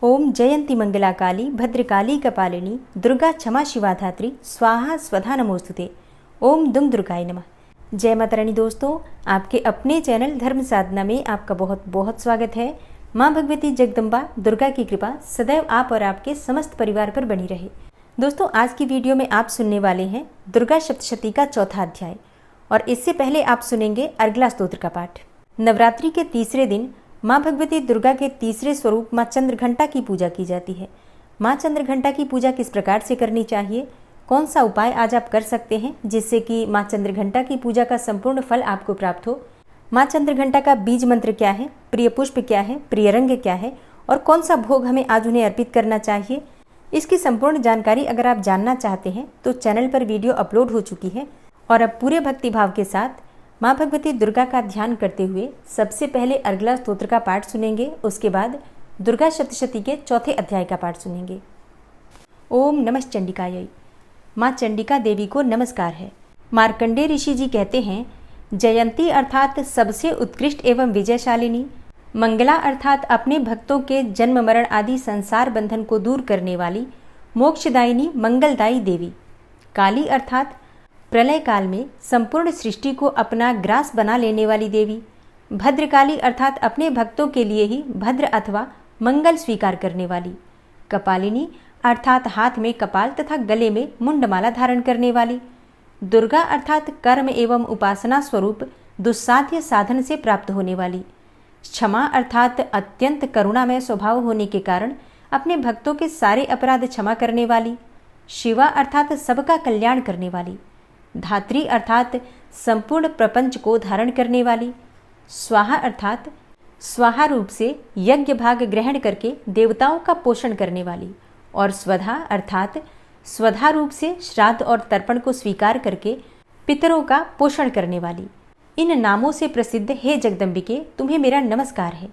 ओम जयंती मंगला काली भद्रकाली कपालिनी दुर्गा क्षमा शिवा धात्री स्वाहा स्वधा नमोस्तुते। ओम दुम दुर्गाय नमः। जय माता रानी। दोस्तों, आपके अपने चैनल धर्म साधना में आपका बहुत बहुत स्वागत है। माँ भगवती जगदम्बा दुर्गा की कृपा सदैव आप और आपके समस्त परिवार पर बनी रहे। दोस्तों, आज की वीडियो में आप सुनने वाले हैं दुर्गा सप्तशती का चौथा अध्याय, और इससे पहले आप सुनेंगे अर्गला स्तोत्र का पाठ। नवरात्रि के तीसरे दिन माँ भगवती दुर्गा के तीसरे स्वरूप माँ चंद्रघंटा की पूजा की जाती है। माँ चंद्रघंटा की पूजा किस प्रकार से करनी चाहिए, कौन सा उपाय आज आप कर सकते हैं जिससे कि माँ चंद्रघंटा की पूजा का संपूर्ण फल आपको प्राप्त हो, माँ चंद्रघंटा का बीज मंत्र क्या है, प्रिय पुष्प क्या है, प्रिय रंग क्या है और कौन सा भोग हमें आज उन्हें अर्पित करना चाहिए, इसकी संपूर्ण जानकारी अगर आप जानना चाहते हैं तो चैनल पर वीडियो अपलोड हो चुकी है। और अब पूरे भक्तिभाव के साथ माँ भगवती दुर्गा का ध्यान करते हुए सबसे पहले अर्गला स्तोत्र का पाठ सुनेंगे। उसके बाद दुर्गा सप्तशती के चौथे अध्याय का पाठ सुनेंगे। ओम नमः चंडिकायै। माँ चंडिका देवी को नमस्कार है। मार्कंडेय ऋषि जी कहते हैं, जयंती अर्थात सबसे उत्कृष्ट एवं विजयशालिनी, मंगला अर्थात अपने भक्तों के जन्म मरण आदि संसार बंधन को दूर करने वाली, मोक्षदायिनी मंगलदायी देवी, काली अर्थात प्रलय काल में संपूर्ण सृष्टि को अपना ग्रास बना लेने वाली देवी, भद्रकाली अर्थात अपने भक्तों के लिए ही भद्र अथवा मंगल स्वीकार करने वाली, कपालिनी अर्थात हाथ में कपाल तथा गले में मुंडमाला धारण करने वाली, दुर्गा अर्थात कर्म एवं उपासना स्वरूप दुस्साध्य साधन से प्राप्त होने वाली, क्षमा अर्थात अत्यंत करुणामय स्वभाव होने के कारण अपने भक्तों के सारे अपराध क्षमा करने वाली, शिवा अर्थात सबका कल्याण करने वाली, धात्री अर्थात संपूर्ण प्रपंच को धारण करने वाली, स्वाहा अर्थात स्वाहा रूप से यज्ञ भाग ग्रहण करके देवताओं का पोषण करने वाली, और स्वधा अर्थात स्वधा रूप से श्राद्ध और तर्पण को स्वीकार करके पितरों का पोषण करने वाली। इन नामों से प्रसिद्ध हे जगदम्बिके, तुम्हें मेरा नमस्कार है।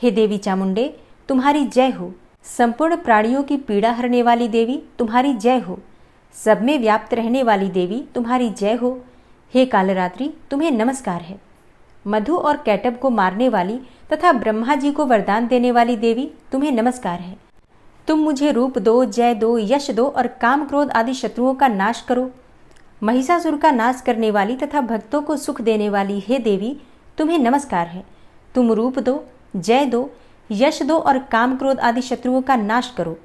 हे देवी चामुंडे, तुम्हारी जय हो। संपूर्ण प्राणियों की पीड़ा हरने वाली देवी, तुम्हारी जय हो। सब में व्याप्त रहने वाली देवी, तुम्हारी जय हो। हे कालरात्रि, तुम्हें नमस्कार है। मधु और कैटब को मारने वाली तथा ब्रह्मा जी को वरदान देने वाली देवी, तुम्हें नमस्कार है। तुम मुझे रूप दो, जय दो, यश दो और काम क्रोध आदि शत्रुओं का नाश करो। महिषासुर का नाश करने वाली तथा भक्तों को सुख देने वाली हे देवी, तुम्हें नमस्कार है। तुम रूप दो, जय दो, यश दो और काम क्रोध आदि शत्रुओं का नाश करो।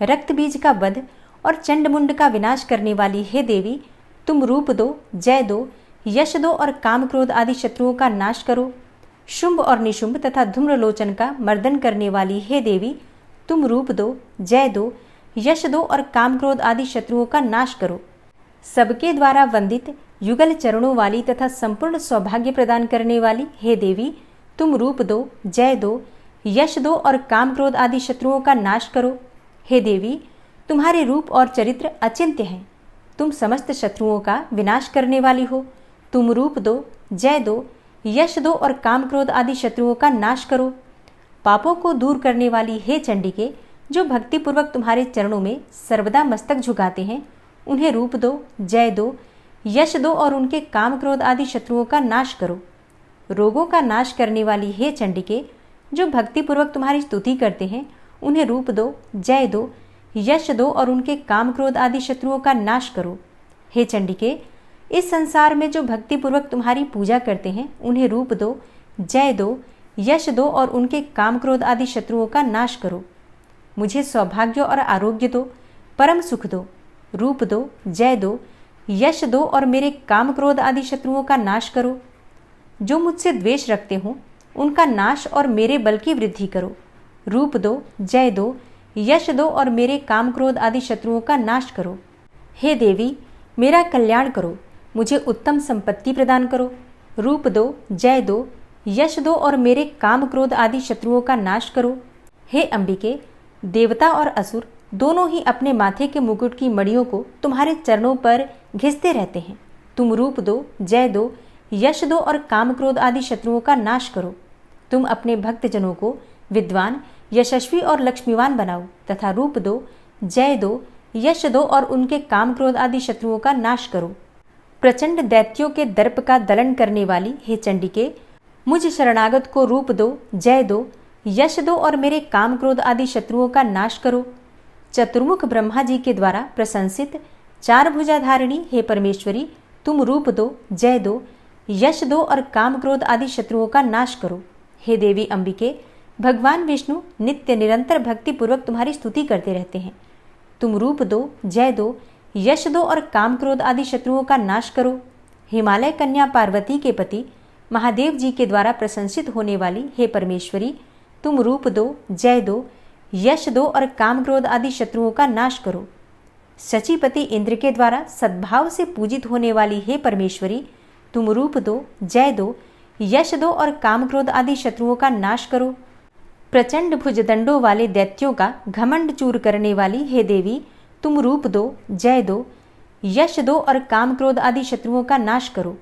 रक्त बीज का वध और चंडमुंड का विनाश करने वाली हे देवी, तुम रूप दो, जय दो, यश दो और काम क्रोध आदि शत्रुओं का नाश करो। शुंभ और निशुंभ तथा धूम्रलोचन का मर्दन करने वाली हे देवी, तुम रूप दो, जय दो, यश दो और काम क्रोध आदि शत्रुओं का नाश करो। सबके द्वारा वंदित युगल चरणों वाली तथा संपूर्ण सौभाग्य प्रदान करने वाली हे देवी, तुम रूप दो, जय दो, यश दो और काम क्रोध आदि शत्रुओं का नाश करो। हे देवी, तुम्हारे रूप और चरित्र अचिंत्य हैं। तुम समस्त शत्रुओं का विनाश करने वाली हो। तुम रूप दो, जय दो, यश दो और काम क्रोध आदि शत्रुओं का नाश करो। पापों को दूर करने वाली हे चंडिके, जो भक्तिपूर्वक तुम्हारे चरणों में सर्वदा मस्तक झुकाते हैं, उन्हें रूप दो, जय दो, यश दो और उनके काम क्रोध आदि शत्रुओं का नाश करो। रोगों का नाश करने वाली हे चंडिके, जो भक्तिपूर्वक तुम्हारी स्तुति करते हैं, उन्हें रूप दो, जय दो, यश दो और उनके काम क्रोध आदि शत्रुओं का नाश करो। हे चंडिके, इस संसार में जो भक्तिपूर्वक तुम्हारी पूजा करते हैं, उन्हें रूप दो, जय दो, यश दो और उनके काम क्रोध आदि शत्रुओं का नाश करो। मुझे सौभाग्य और आरोग्य दो, परम सुख दो। रूप दो, जय दो, यश दो और मेरे काम क्रोध आदि शत्रुओं का नाश करो। जो मुझसे द्वेष रखते हों, उनका नाश और मेरे बल की वृद्धि करो। रूप दो, जय दो, यश दो और मेरे काम क्रोध आदि शत्रुओं का नाश करो। हे देवी, मेरा कल्याण करो, मुझे उत्तम संपत्ति प्रदान करो। रूप दो, जय दो, यश दो और मेरे काम क्रोध आदि शत्रुओं का नाश करो। हे अंबिके, देवता और असुर दोनों ही अपने माथे के मुकुट की मणियों को तुम्हारे चरणों पर घिसते रहते हैं। तुम रूप दो, जय दो, यश दो और काम क्रोध आदि शत्रुओं का नाश करो। तुम अपने भक्तजनों को विद्वान, यशस्वी और लक्ष्मीवान बनाओ तथा रूप दो, जय दो, यश दो और उनके काम क्रोध आदि शत्रुओं का नाश करो। प्रचंड दैत्यों के दर्प का दलन करने वाली हे चंडिके, मुझ शरणागत को रूप दो, जय दो, यश दो और मेरे काम क्रोध आदि शत्रुओं का नाश करो। चतुर्मुख ब्रह्मा जी के द्वारा प्रशंसित चार भुजाधारिणी हे परमेश्वरी, तुम रूप दो, जय दो, यश दो और काम क्रोध आदि शत्रुओं का नाश करो। हे देवी अंबिके, भगवान विष्णु नित्य निरंतर भक्ति पूर्वक तुम्हारी स्तुति करते रहते हैं। तुम रूप दो, जय दो, यश दो और काम क्रोध आदि शत्रुओं का नाश करो। हिमालय कन्या पार्वती के पति महादेव जी के द्वारा प्रशंसित होने वाली हे परमेश्वरी, तुम रूप दो, जय दो, यश दो और काम क्रोध आदि शत्रुओं का नाश करो। शचीपति इंद्र के द्वारा सद्भाव से पूजित होने वाली हे परमेश्वरी, तुम रूप दो, जय दो, यश दो और काम क्रोध आदि शत्रुओं का नाश करो। प्रचंड भुजदंडों वाले दैत्यों का घमंड चूर करने वाली हे देवी, तुम रूप दो, जय दो, यश दो और काम क्रोध आदि शत्रुओं का नाश करो।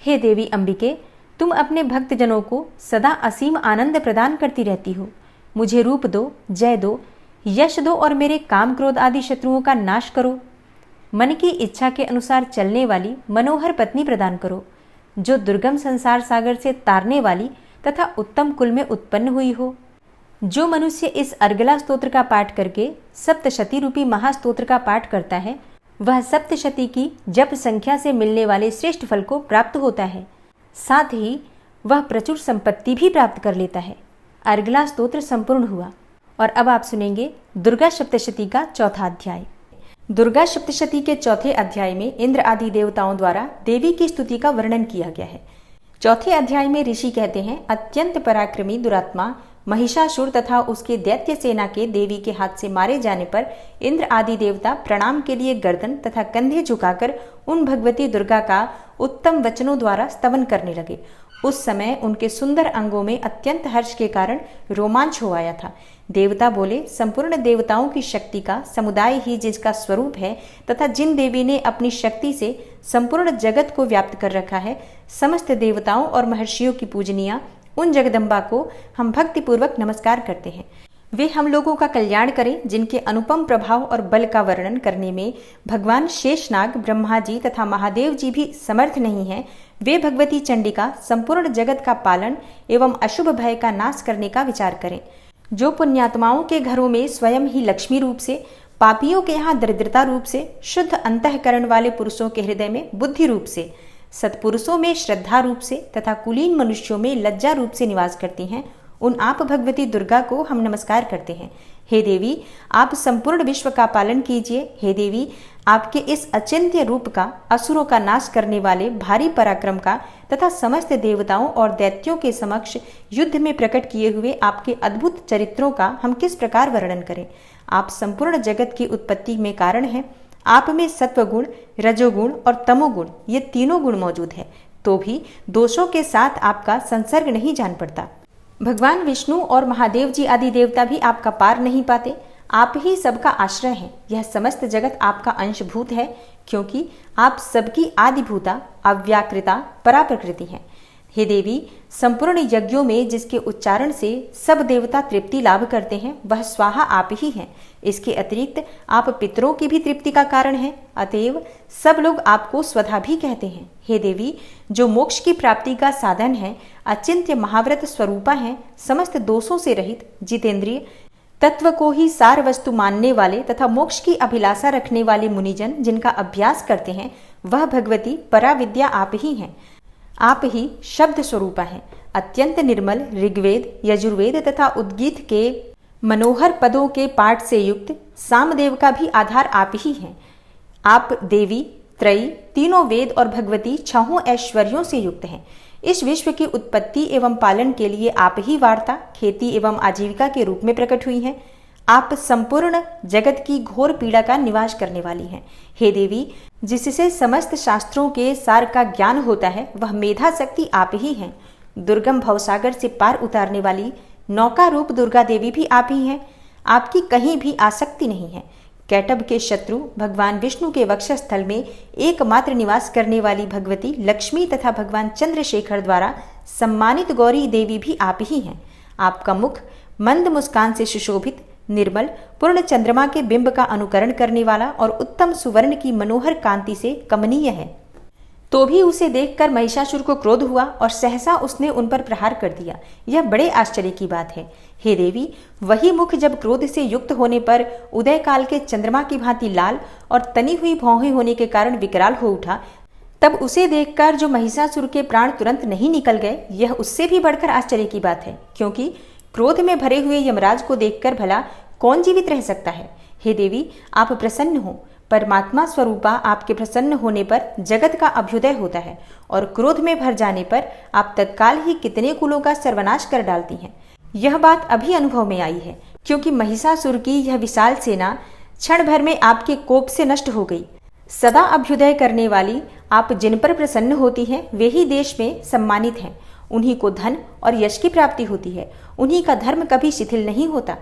हे देवी अंबिके, तुम अपने भक्तजनों को सदा असीम आनंद प्रदान करती रहती हो। मुझे रूप दो, जय दो, यश दो और मेरे काम क्रोध आदि शत्रुओं का नाश करो। मन की इच्छा के अनुसार चलने वाली मनोहर पत्नी प्रदान करो, जो दुर्गम संसार सागर से तारने वाली तथा उत्तम कुल में उत्पन्न हुई हो। जो मनुष्य इस अर्गला स्तोत्र का पाठ करके सप्तशती रूपी महास्तोत्र का पाठ करता है, वह सप्तशती की जप संख्या से मिलने वाले श्रेष्ठ फल को प्राप्त होता है। साथ ही वह प्रचुर संपत्ति भी प्राप्त कर लेता है। अर्गला स्तोत्र संपूर्ण हुआ और अब आप सुनेंगे दुर्गा सप्तशती का चौथा अध्याय। दुर्गा सप्तशती के चौथे अध्याय में इंद्र आदि देवताओं द्वारा देवी की स्तुति का वर्णन किया गया है। चौथे अध्याय में ऋषि कहते हैं, अत्यंत पराक्रमी दुरात्मा महिषासुर तथा उसके दैत्य सेना के देवी के हाथ से मारे जाने पर इंद्र आदि देवता प्रणाम के लिए गर्दन तथा कंधे झुकाकर उन भगवती दुर्गा का उत्तम वचनों द्वारा स्तवन करने लगे। उस समय उनके सुंदर अंगों में अत्यंत हर्ष के कारण रोमांच हो आया था। देवता बोले, संपूर्ण देवताओं की शक्ति का समुदाय ही जिसका स्वरूप है तथा जिन देवी ने अपनी शक्ति से संपूर्ण जगत को व्याप्त कर रखा है, समस्त देवताओं और महर्षियों की पूजनिया उन जगदम्बा को हम भक्तिपूर्वक नमस्कार करते हैं। वे हम लोगों का कल्याण करें, जिनके अनुपम प्रभाव और बल का वर्णन करने में भगवान शेषनाग, ब्रह्मा जी तथा महादेव जी भी समर्थ नहीं हैं। वे भगवती चंडिका संपूर्ण जगत का पालन एवं अशुभ भय का नाश करने का विचार करें। जो पुण्यात्माओं के घरों में स्वयं ही लक्ष्मी रूप से, पापियों के यहाँ दरिद्रता रूप से, शुद्ध अंतःकरण वाले पुरुषों के हृदय में बुद्धि रूप से, सत्पुरुषों में श्रद्धा रूप से तथा कुलीन मनुष्यों में लज्जा रूप से निवास करती हैं, उन आप भगवती दुर्गा को हम नमस्कार करते हैं। हे देवी, आप संपूर्ण विश्व का पालन कीजिए। हे देवी, आपके इस अचिंत्य रूप का, असुरों का नाश करने वाले भारी पराक्रम का तथा समस्त देवताओं और दैत्यों के समक्ष युद्ध में प्रकट किए हुए आपके अद्भुत चरित्रों का हम किस प्रकार वर्णन करें। आप संपूर्ण जगत की उत्पत्ति में कारण हैं। आप में सत्वगुण, रजोगुण और तमोगुण ये तीनों गुण मौजूद है, तो भी दोषों के साथ आपका संसर्ग नहीं जान पड़ता। भगवान विष्णु और महादेव जी आदि देवता भी आपका पार नहीं पाते। आप ही सबका आश्रय हैं। यह समस्त जगत आपका अंशभूत है, क्योंकि आप सबकी आदिभूता, अव्याकृता, पराप्रकृति हैं। हे देवी, संपूर्ण यज्ञों में जिसके उच्चारण से सब देवता तृप्ति लाभ करते हैं, वह स्वाहा आप ही हैं। इसके अतिरिक्त आप पितरों की भी तृप्ति का कारण हैं, अतएव सब लोग आपको स्वधा भी कहते हैं। हे देवी, जो मोक्ष की प्राप्ति का साधन है, अचिंत्य महाव्रत स्वरूपा हैं, समस्त दोषों से रहित, जितेंद्रिय, तत्व को ही सार वस्तु मानने वाले तथा मोक्ष की अभिलाषा रखने वाले मुनिजन जिनका अभ्यास करते हैं, वह भगवती पराविद्या आप ही हैं। आप ही शब्द स्वरूपा हैं। अत्यंत निर्मल ऋग्वेद, यजुर्वेद तथा उद्गीत के मनोहर पदों के पाठ से युक्त सामदेव का भी आधार आप ही हैं। आप देवी, त्रयी, तीनों वेद और भगवती छहों ऐश्वर्यों से युक्त हैं। इस विश्व की उत्पत्ति एवं पालन के लिए आप ही वार्ता, खेती एवं आजीविका के रूप में प्रकट हुई हैं। आप संपूर्ण जगत की घोर पीड़ा का निवास करने वाली हैं। हे देवी, जिससे समस्त शास्त्रों के सार का ज्ञान होता है, वह मेधा शक्ति आप ही हैं। दुर्गम भवसागर से पार उतारने वाली नौका रूप दुर्गा देवी भी आप ही हैं। आपकी कहीं भी आसक्ति नहीं है। कैटभ के शत्रु भगवान विष्णु के वक्षस्थल में एकमात्र निवास करने वाली भगवती लक्ष्मी तथा भगवान चंद्रशेखर द्वारा सम्मानित गौरी देवी भी आप ही हैं। आपका मुख मंद मुस्कान से सुशोभित, निर्मल, पूर्ण चंद्रमा के बिंब का अनुकरण करने वाला और उत्तम सुवर्ण की मनोहर कांति से कमनीय है। तो भी उसे देखकर महिषासुर को क्रोध हुआ और सहसा उसने उन पर प्रहार कर दिया। यह बड़े आश्चर्य की बात है। हे देवी, वही मुख जब क्रोध से युक्त होने पर उदय काल के चंद्रमा की भांति लाल और तनी हुई भौहें होने के कारण विकराल हो उठा, तब उसे देखकर जो महिषासुर के प्राण तुरंत नहीं निकल गए, यह उससे भी बढ़कर आश्चर्य की बात है, क्योंकि क्रोध में भरे हुए यमराज को देखकर भला कौन जीवित रह सकता है। हे देवी, आप प्रसन्न हो। परमात्मा स्वरूपा आपके प्रसन्न होने पर जगत का अभ्युदय होता है और क्रोध में भर जाने पर आप तत्काल ही कितने कुलों का सर्वनाश कर डालती हैं। यह बात अभी अनुभव में आई है, क्योंकि महिषासुर की यह विशाल सेना क्षण भर में आपके कोप से नष्ट हो गई। सदा अभ्युदय करने वाली आप जिन पर प्रसन्न होती हैं, वे ही देश में सम्मानित हैं। उन्हीं को धन और यश की प्राप्ति होती है। उन्हीं का धर्म कभी शिथिल नहीं होता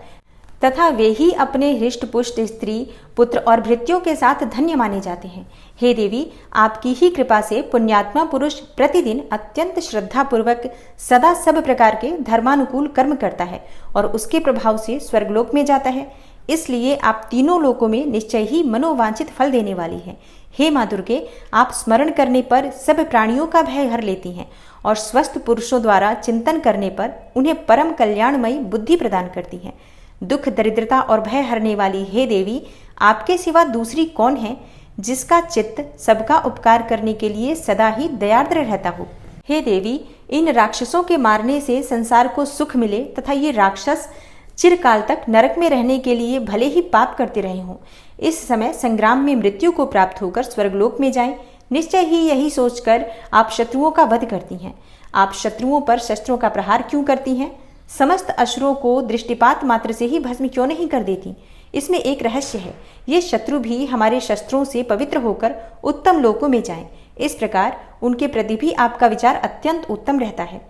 तथा वे ही अपने हृष्ट पुष्ट स्त्री, पुत्र और भृत्यों के साथ धन्य माने जाते हैं। हे देवी, आपकी ही कृपा से पुण्यात्मा पुरुष प्रतिदिन अत्यंत श्रद्धापूर्वक सदा सब प्रकार के धर्मानुकूल कर्म करता है और उसके प्रभाव से स्वर्गलोक में जाता है। इसलिए आप तीनों लोकों में निश्चय ही मनोवांछित फल देने वाली हैं। हे माँ दुर्गे, आप स्मरण करने पर सब प्राणियों का भय हर लेती हैं और स्वस्थ पुरुषों द्वारा चिंतन करने पर उन्हें परम कल्याणमयी बुद्धि प्रदान करती हैं। दुख, दरिद्रता और भय हरने वाली हे देवी, आपके सिवा दूसरी कौन है जिसका चित्त सबका उपकार करने के लिए सदा ही दयार्द्र रहता हो। हे देवी, इन राक्षसों के मारने से संसार को सुख मिले तथा ये राक्षस चिरकाल तक नरक में रहने के लिए भले ही पाप करते रहे हों, इस समय संग्राम में मृत्यु को प्राप्त होकर स्वर्गलोक में जाएं। निश्चय ही यही सोचकर आप शत्रुओं का वध करती हैं। आप शत्रुओं पर शस्त्रों का प्रहार क्यों करती हैं? समस्त असुरों को दृष्टिपात मात्र से ही भस्म क्यों नहीं कर देती? इसमें एक रहस्य है। ये शत्रु भी हमारे शस्त्रों से पवित्र होकर उत्तम लोकों में जाएं। इस प्रकार उनके प्रति भी आपका विचार अत्यंत उत्तम रहता है।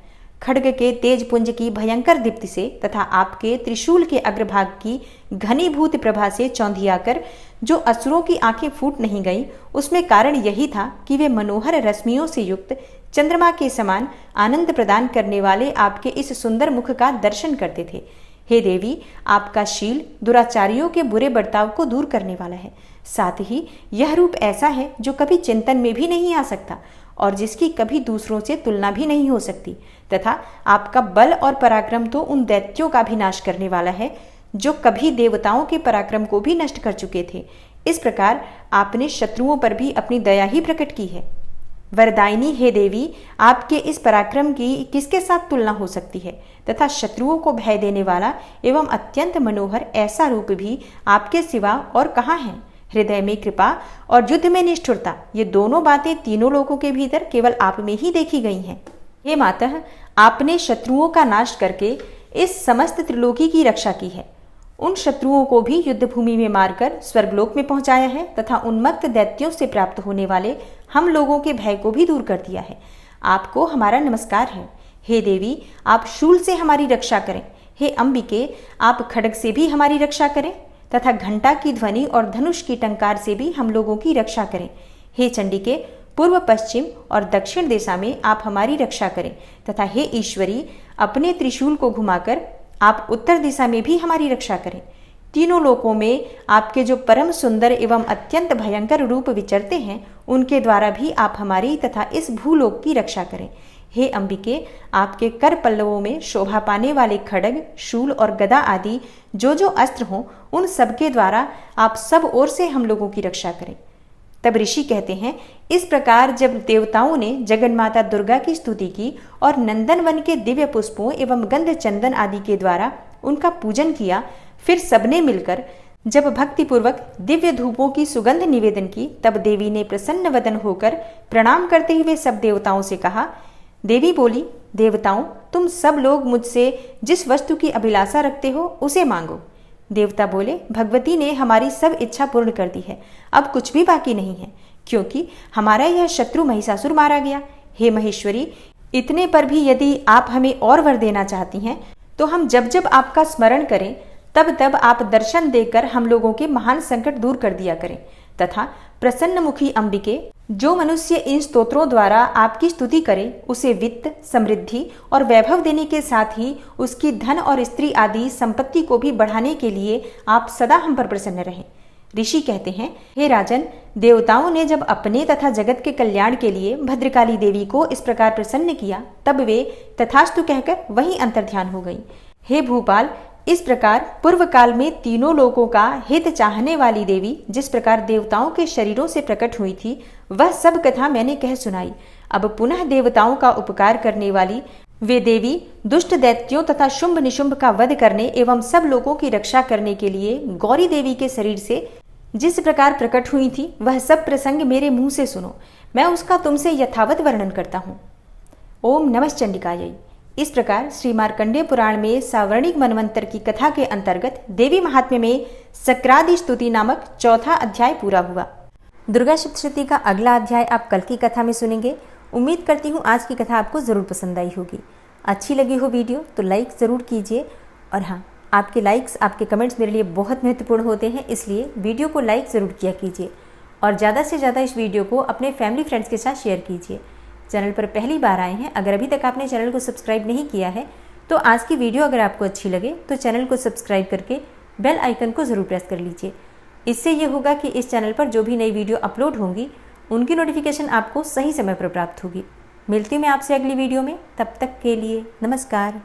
खड्ग के तेज पुंज की भयंकर दीप्ति से तथा आपके त्रिशूल के अग्रभाग की घनीभूत प्रभा से चौंधियाकर जो असुरों की आंखें फूट नहीं गईं, उसमें कारण यही था कि वे मनोहर रश्मियों से युक्त चंद्रमा के समान आनंद प्रदान करने वाले आपके इस सुंदर मुख का दर्शन करते थे। हे देवी, आपका शील दुराचारियों के बुरे बर्ताव को दूर करने वाला है। साथ ही यह रूप ऐसा है जो कभी चिंतन में भी नहीं आ सकता और जिसकी कभी दूसरों से तुलना भी नहीं हो सकती, तथा आपका बल और पराक्रम तो उन दैत्यों का भी नाश करने वाला है जो कभी देवताओं के पराक्रम को भी नष्ट कर चुके थे। इस प्रकार आपने शत्रुओं पर भी अपनी दया ही प्रकट की है। वरदायिनी हे देवी, आपके इस पराक्रम की किसके साथ तुलना हो सकती है, तथा शत्रुओं को भय देने वाला एवं अत्यंत मनोहर ऐसा रूप भी आपके सिवा और कहाँ है? हृदय में कृपा और युद्ध में निष्ठुरता, ये दोनों बातें तीनों लोगों के भीतर केवल आप में ही देखी गई हैं। हे मातः, आपने शत्रुओं का नाश करके इस समस्त त्रिलोकी की रक्षा की है। उन शत्रुओं को भी युद्ध भूमि में मारकर स्वर्गलोक में पहुंचाया है तथा उन्मत्त दैत्यों से प्राप्त होने वाले हम लोगों के भय को भी दूर कर दिया है। आपको हमारा नमस्कार है। हे देवी, आप शूल से हमारी रक्षा करें। हे अंबिके, आप खड्ग से भी हमारी रक्षा करें तथा घंटा की ध्वनि और धनुष की टंकार से भी हम लोगों की रक्षा करें। हे चंडिके, पूर्व, पश्चिम और दक्षिण दिशा में आप हमारी रक्षा करें तथा हे ईश्वरी, अपने त्रिशूल को घुमाकर आप उत्तर दिशा में भी हमारी रक्षा करें। तीनों लोकों में आपके जो परम सुंदर एवं अत्यंत भयंकर रूप विचरते हैं, उनके द्वारा भी आप हमारी तथा इस भूलोक की रक्षा करें। हे अंबिके, आपके कर पल्लवों में शोभा पाने वाले खड्ग, शूल और गदा आदि जो जो अस्त्र हों, उन सबके द्वारा आप सब ओर से हम लोगों की रक्षा करें। तब ऋषि कहते हैं, इस प्रकार जब देवताओं ने जगन्माता दुर्गा की स्तुति की और नंदनवन के दिव्य पुष्पों एवं गंध चंदन आदि के द्वारा उनका पूजन किया, फिर सबने मिलकर जब भक्तिपूर्वक दिव्य धूपों की सुगंध निवेदन की, तब देवी ने प्रसन्न वदन होकर प्रणाम करते हुए सब देवताओं से कहा। देवी बोली, देवताओं, तुम सब लोग मुझसे जिस वस्तु की अभिलाषा रखते हो उसे मांगो। देवता बोले, भगवती ने हमारी सब इच्छा पूर्ण कर दी है, अब कुछ भी बाकी नहीं है, क्योंकि हमारा यह शत्रु महिषासुर मारा गया। हे महेश्वरी, इतने पर भी यदि आप हमें और वर देना चाहती हैं, तो हम जब जब आपका स्मरण करें तब तब आप दर्शन देकर हम लोगों के महान संकट दूर कर दिया करें, तथा प्रसन्न मुखी अंबिके, जो मनुष्य इन स्तोत्रों द्वारा आपकी स्तुति करे, उसे वित्त, समृद्धि और वैभव देने के साथ ही उसकी धन और स्त्री आदि संपत्ति को भी बढ़ाने के लिए आप सदा हम पर प्रसन्न रहें। ऋषि कहते हैं, हे राजन, देवताओं ने जब अपने तथा जगत के कल्याण के लिए भद्रकाली देवी को इस प्रकार प्रसन्न किया, तब वे तथास्तु कहकर वहीं अंतर्ध्यान हो गईं। हे भूपाल, इस प्रकार पूर्व काल में तीनों लोकों का हित चाहने वाली देवी जिस प्रकार देवताओं के शरीरों से प्रकट हुई थी, वह सब कथा मैंने कह सुनाई। अब पुनः देवताओं का उपकार करने वाली वे देवी दुष्ट दैत्यों तथा शुंभ निशुंभ का वध करने एवं सब लोगों की रक्षा करने के लिए गौरी देवी के शरीर से जिस प्रकार प्रकट हुई थी, वह सब प्रसंग मेरे मुंह से सुनो। मैं उसका तुमसे यथावत वर्णन करता हूँ। ओम नमः चंडिकायै। इस प्रकार श्री मार्कंडेय पुराण में सावर्णिक मनवंतर की कथा के अंतर्गत देवी महात्म्य में सक्रादि स्तुति नामक चौथा अध्याय पूरा हुआ। दुर्गा सप्तशती का अगला अध्याय आप कल की कथा में सुनेंगे। उम्मीद करती हूँ आज की कथा आपको ज़रूर पसंद आई होगी। अच्छी लगी हो वीडियो तो लाइक ज़रूर कीजिए, और हाँ, आपके लाइक्स, आपके कमेंट्स मेरे लिए बहुत महत्वपूर्ण होते हैं, इसलिए वीडियो को लाइक ज़रूर किया कीजिए और ज़्यादा से ज़्यादा इस वीडियो को अपने फैमिली फ्रेंड्स के साथ शेयर कीजिए। चैनल पर पहली बार आए हैं, अगर अभी तक आपने चैनल को सब्सक्राइब नहीं किया है तो आज की वीडियो अगर आपको अच्छी लगे तो चैनल को सब्सक्राइब करके बेल आइकन को ज़रूर प्रेस कर लीजिए। इससे ये होगा कि इस चैनल पर जो भी नई वीडियो अपलोड होंगी उनकी नोटिफिकेशन आपको सही समय पर प्राप्त होगी। मिलती हूँ मैं आपसे अगली वीडियो में, तब तक के लिए नमस्कार।